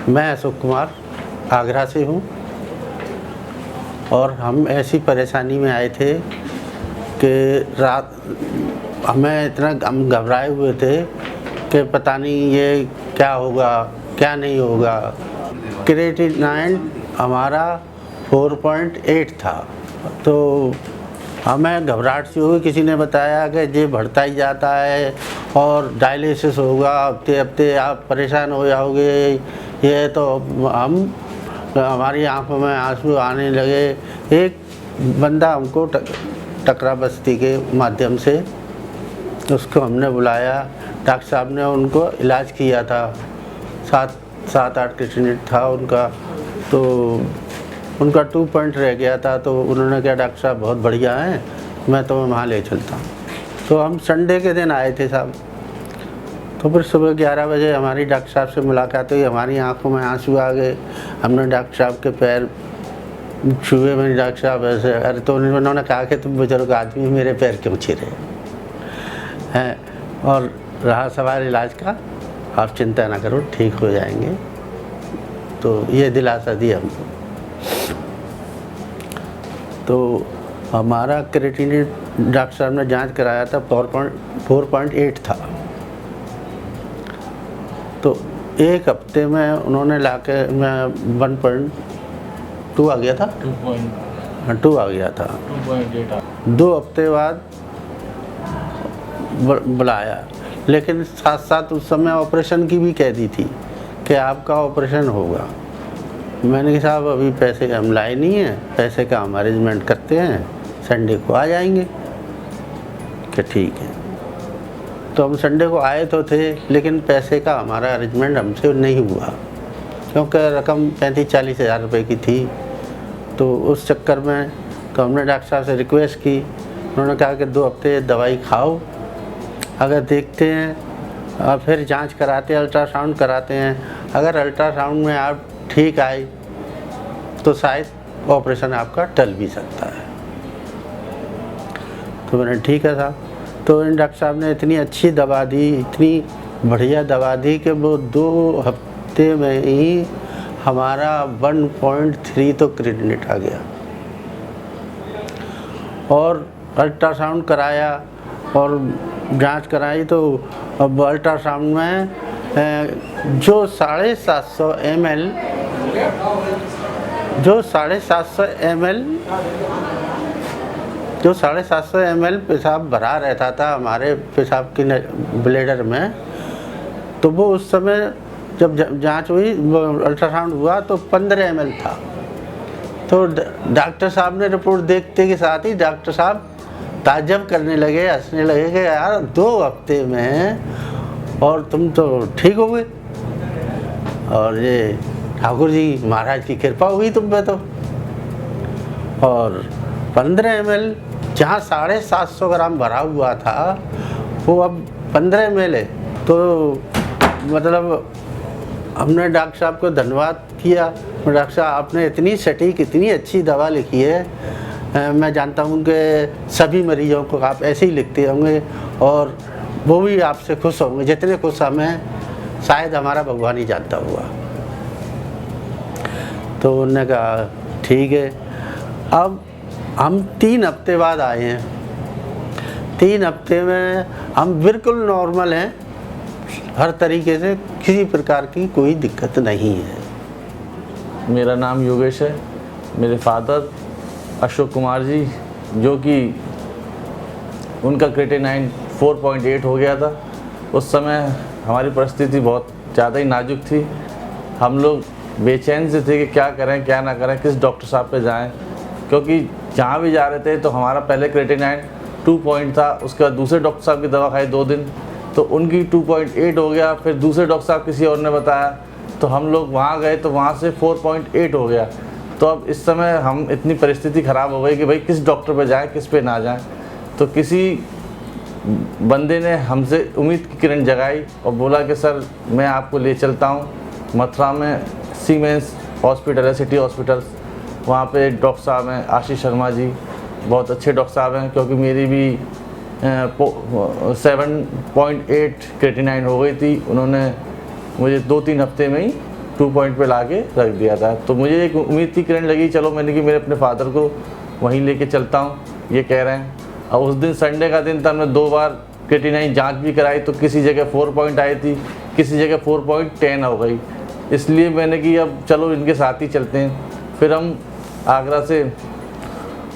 मैं अशोक कुमार आगरा से हूँ और हम ऐसी परेशानी में आए थे कि रात हम घबराए हुए थे कि पता नहीं ये क्या होगा क्या नहीं होगा। क्रिएटिनिन हमारा 4.8 था, तो हमें घबराहट सी हुई। किसी ने बताया कि ये बढ़ता ही जाता है और डायलिसिस होगा, हफ्ते हफ्ते आप परेशान हो जाओगे। ये तो हमारी आंखों में आंसू आने लगे। एक बंदा हमको टकरा बस्ती के माध्यम से, उसको हमने बुलाया। डॉक्टर साहब ने उनको इलाज किया था, 7-8 क्रिएटिनिन था उनका, तो उनका 2 पॉइंट रह गया था। तो उन्होंने कहा डॉक्टर साहब बहुत बढ़िया हैं, मैं तुम्हें वहाँ ले चलता हूँ। तो हम संडे के दिन आए थे साहब। तो फिर सुबह 11 बजे हमारी डॉक्टर साहब से मुलाकात हुई। हमारी आंखों में आंसू आ गए। हमने डॉक्टर साहब के पैर छुए। मैंने डॉक्टर साहब ऐसे, अरे तो उन्होंने कहा कि तुम बुजुर्ग आदमी, मेरे पैर क्यों छीरे हैं, और रहा सवाल इलाज का, आप चिंता ना करो, ठीक हो जाएंगे। तो ये दिलासा दी हमको। तो हमारा क्रिएटिनिन डॉक्टर साहब ने जांच कराया था, 4.8 था। तो एक हफ्ते में उन्होंने लाके 1.2 आ गया था, 2 आ गया था। 2 हफ्ते बाद बुलाया, लेकिन साथ साथ उस समय ऑपरेशन की भी कह दी थी कि आपका ऑपरेशन होगा। मैंने कहा साहब अभी पैसे हम लाए नहीं हैं, पैसे का हम अरेंजमेंट करते हैं, संडे को आ जाएंगे। कि ठीक है। तो हम संडे को आए तो थे, लेकिन पैसे का हमारा अरेंजमेंट हमसे नहीं हुआ, क्योंकि रकम 35-40 हज़ार रुपये की थी। तो उस चक्कर में तो हमने डॉक्टर साहब से रिक्वेस्ट की। उन्होंने कहा कि 2 हफ्ते दवाई खाओ, अगर देखते हैं और फिर जांच कराते हैं, अल्ट्रासाउंड कराते हैं। अगर अल्ट्रासाउंड में आप ठीक आए तो शायद ऑपरेशन आपका टल भी सकता है। तो मैंने ठीक है साहब। तो इन डॉक्टर साहब ने इतनी अच्छी दवा दी, इतनी बढ़िया दवा दी कि वो 2 हफ्ते में ही हमारा 1.3 तो क्रिएटिनिन आ गया। और अल्ट्रासाउंड कराया और जांच कराई, तो अब अल्ट्रासाउंड में जो 750 ml पेशाब भरा रहता था हमारे पेशाब की ब्लैडर में, तो वो उस समय जब जांच हुई, अल्ट्रासाउंड हुआ, तो 15 ml था। तो डॉक्टर साहब ने रिपोर्ट देखते के साथ ही डॉक्टर साहब ताज्जुब करने लगे, हंसने लगे कि यार 2 हफ्ते में और तुम तो ठीक हो गए, और ये ठाकुर जी महाराज की कृपा हुई तुम पे तो। और 15 ml जहाँ 750 ग्राम भरा हुआ था, वो अब 15 ml है। तो मतलब हमने डॉक्टर साहब को धन्यवाद किया। डॉक्टर साहब आपने इतनी सटीक, इतनी अच्छी दवा लिखी है। मैं जानता हूँ कि सभी मरीजों को आप ऐसे ही लिखते होंगे और वो भी आपसे खुश होंगे, जितने खुश हमें शायद हमारा भगवान ही जानता हुआ। तो उन्होंने कहा ठीक है। अब हम 3 हफ्ते बाद आए हैं। 3 हफ्ते में हम बिल्कुल नॉर्मल हैं, हर तरीके से किसी प्रकार की कोई दिक्कत नहीं है। मेरा नाम योगेश है। मेरे फादर अशोक कुमार जी, जो कि उनका क्रिएटिनिन 4.8 हो गया था। उस समय हमारी परिस्थिति बहुत ज़्यादा ही नाजुक थी। हम लोग बेचैन से थे कि क्या करें क्या ना करें, किस डॉक्टर साहब पे जाएं, क्योंकि जहाँ भी जा रहे थे तो हमारा पहले क्रिएटिनिन 2 पॉइंट था। उसके बाद दूसरे डॉक्टर साहब की दवा खाई 2 दिन, तो उनकी 2.8 हो गया। फिर दूसरे डॉक्टर साहब किसी और ने बताया, तो हम लोग वहाँ गए तो वहाँ से 4.8 हो गया। तो अब इस समय हम इतनी परिस्थिति ख़राब हो गई कि भाई किस डॉक्टर पे जाएं, किस पे ना जाएं। तो किसी बंदे ने हमसे उम्मीद की किरण जगाई और बोला कि सर मैं आपको ले चलता हूँ मथुरा में सीमेंस हॉस्पिटल है, सिटी हॉस्पिटल। वहाँ पे डॉक्टर साहब हैं आशीष शर्मा जी, बहुत अच्छे डॉक्टर साहब हैं। क्योंकि मेरी भी 7.8 क्रिएटिनिन हो गई थी। उन्होंने मुझे 2-3 हफ्ते में ही 2 पॉइंट पे ला के रख दिया था। तो मुझे एक उम्मीद की किरण लगी, चलो मैंने कि मेरे अपने फादर को वहीं लेके चलता हूँ, ये कह रहे हैं। और उस दिन संडे का दिन था, हमने 2 बार क्रिएटिनिन जांच भी कराई, तो किसी जगह 4 पॉइंट आई थी, किसी जगह 4.10 हो गई। इसलिए मैंने कि अब चलो इनके साथ ही चलते हैं। फिर हम आगरा से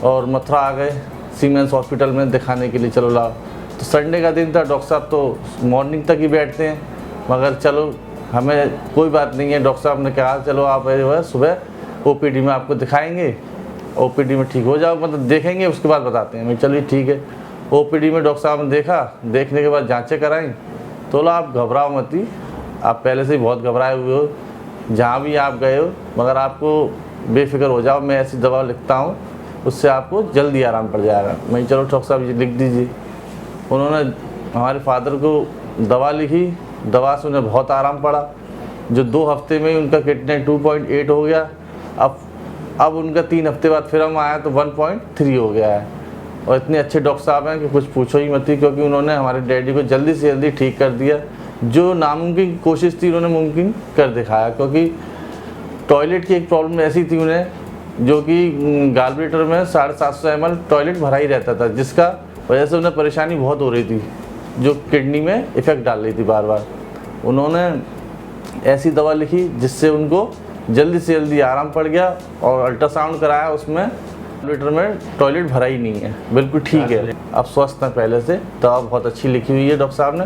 और मथुरा आ गए सीमेंस हॉस्पिटल में दिखाने के लिए, चलो लाओ। तो संडे का दिन था, डॉक्टर साहब तो मॉर्निंग तक ही बैठते हैं, मगर चलो हमें कोई बात नहीं है। डॉक्टर साहब ने कहा चलो आप जो है सुबह ओपीडी में आपको दिखाएंगे, ओपीडी में ठीक हो जाओ, मतलब देखेंगे उसके बाद बताते हैं। मैं चलिए ठीक है। ओपीडी में डॉक्टर साहब ने देखा, देखने के बाद जांचें कराई, तो बोला आप घबराओ मत ही, आप पहले से ही बहुत घबराए हुए हो, जहाँ भी आप गए हो, मगर आपको बेफिक्र हो जाओ, मैं ऐसी दवा लिखता हूँ उससे आपको जल्दी आराम पड़ जाएगा। मैं चलो डॉक्टर साहब जी लिख दीजिए। उन्होंने हमारे फादर को दवा लिखी, दवा से उन्हें बहुत आराम पड़ा। जो 2 हफ्ते में ही उनका क्रिएटिनिन 2.8 हो गया। अब उनका 3 हफ्ते बाद फिर हम आया तो 1.3 हो गया है। और इतने अच्छे डॉक्टर साहब हैं कि कुछ पूछो ही मत ही, क्योंकि उन्होंने हमारे डैडी को जल्दी से जल्दी ठीक कर दिया। जो नामुमकिन कोशिश थी उन्होंने मुमकिन कर दिखाया, क्योंकि टॉयलेट की एक प्रॉब्लम ऐसी थी उन्हें, जो कि गालब्लेडर में 750 ml टॉयलेट भरा ही रहता था, जिसका वजह से उन्हें परेशानी बहुत हो रही थी, जो किडनी में इफ़ेक्ट डाल रही थी बार बार। उन्होंने ऐसी दवा लिखी जिससे उनको जल्दी से जल्दी आराम पड़ गया। और अल्ट्रासाउंड कराया, उसमें गालब्लेडर में टॉयलेट भरा ही नहीं है, बिल्कुल ठीक है, अब स्वस्थ हैं पहले से। दवा बहुत अच्छी लिखी हुई है डॉक्टर साहब ने।